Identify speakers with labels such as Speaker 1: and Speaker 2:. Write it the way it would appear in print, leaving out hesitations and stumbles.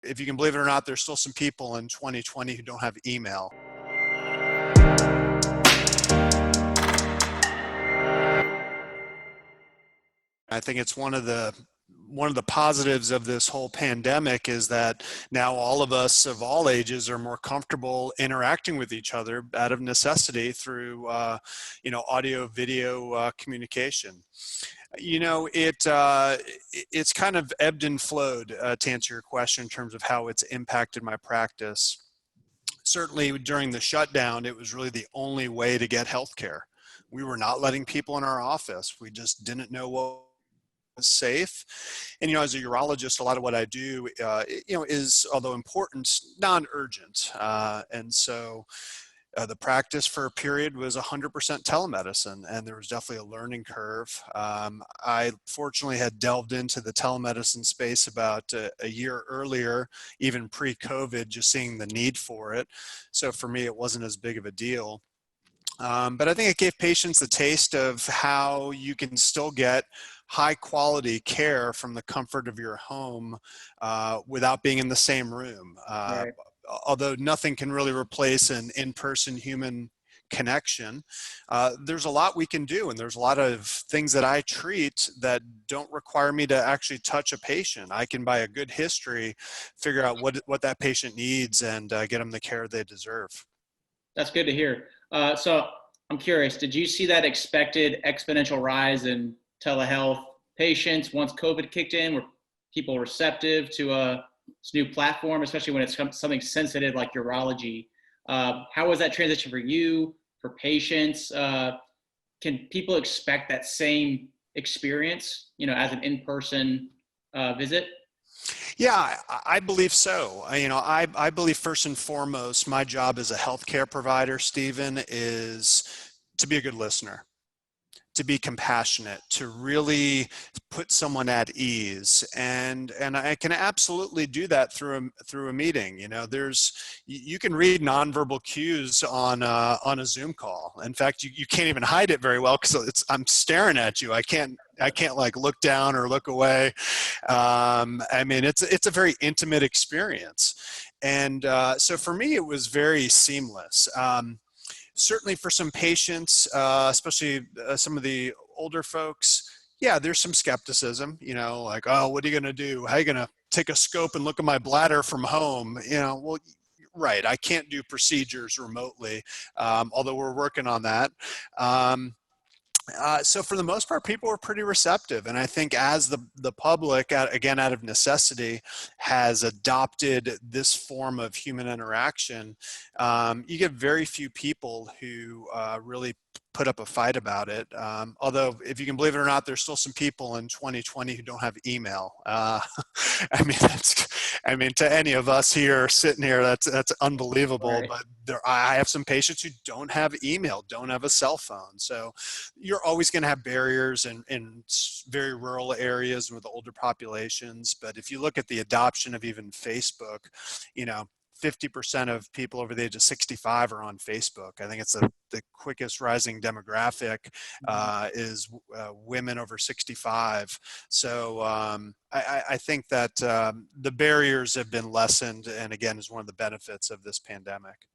Speaker 1: if you can believe it or not, there's still some people in 2020 who don't have email. I think it's one of the positives of this whole pandemic is that now all of us of all ages are more comfortable interacting with each other out of necessity through audio video communication. It's kind of ebbed and flowed, to answer your question, in terms of how it's impacted my practice. Certainly during the shutdown, it was really the only way to get healthcare. We were not letting people in our office. We just didn't know what was safe. And, as a urologist, a lot of what I do, is, although important, non-urgent. And so the practice for a period was 100% telemedicine, and there was definitely a learning curve. I fortunately had delved into the telemedicine space about a year earlier, even pre-COVID, just seeing the need for it. So for me, it wasn't as big of a deal. But I think it gave patients the taste of how you can still get high quality care from the comfort of your home without being in the same room.
Speaker 2: Right.
Speaker 1: Although nothing can really replace an in-person human connection, there's a lot we can do, and there's a lot of things that I treat that don't require me to actually touch a patient. I can, by a good history, figure out what that patient needs and get them the care they deserve.
Speaker 2: That's good to hear. So I'm curious, did you see that expected exponential rise in telehealth patients once COVID kicked in? Were people receptive to this new platform, especially when it's something sensitive like urology? How was that transition for you, for patients? Can people expect that same experience, as an in-person visit?
Speaker 1: Yeah, I believe so. I believe first and foremost, my job as a healthcare provider, Stephen, is to be a good listener, to be compassionate, to really put someone at ease, and I can absolutely do that through a meeting. You can read nonverbal cues on a Zoom call. In fact, you can't even hide it very well because I'm staring at you. I can't like look down or look away. It's a very intimate experience, and so for me, it was very seamless. Certainly for some patients, especially some of the older folks, yeah, there's some skepticism, like, oh, what are you going to do? How are you going to take a scope and look at my bladder from home? Well, right, I can't do procedures remotely, although we're working on that. So for the most part, people were pretty receptive. And I think as the public, again, out of necessity, has adopted this form of human interaction, you get very few people who really put up a fight about it. Although, if you can believe it or not, there's still some people in 2020 who don't have email. To any of us here sitting here, that's unbelievable.
Speaker 2: Right.
Speaker 1: But I have some patients who don't have email, don't have a cell phone. So you're always going to have barriers in very rural areas with older populations. But if you look at the adoption of even Facebook, 50% of people over the age of 65 are on Facebook. I think it's the quickest rising demographic is women over 65. So I think that the barriers have been lessened, and again, is one of the benefits of this pandemic.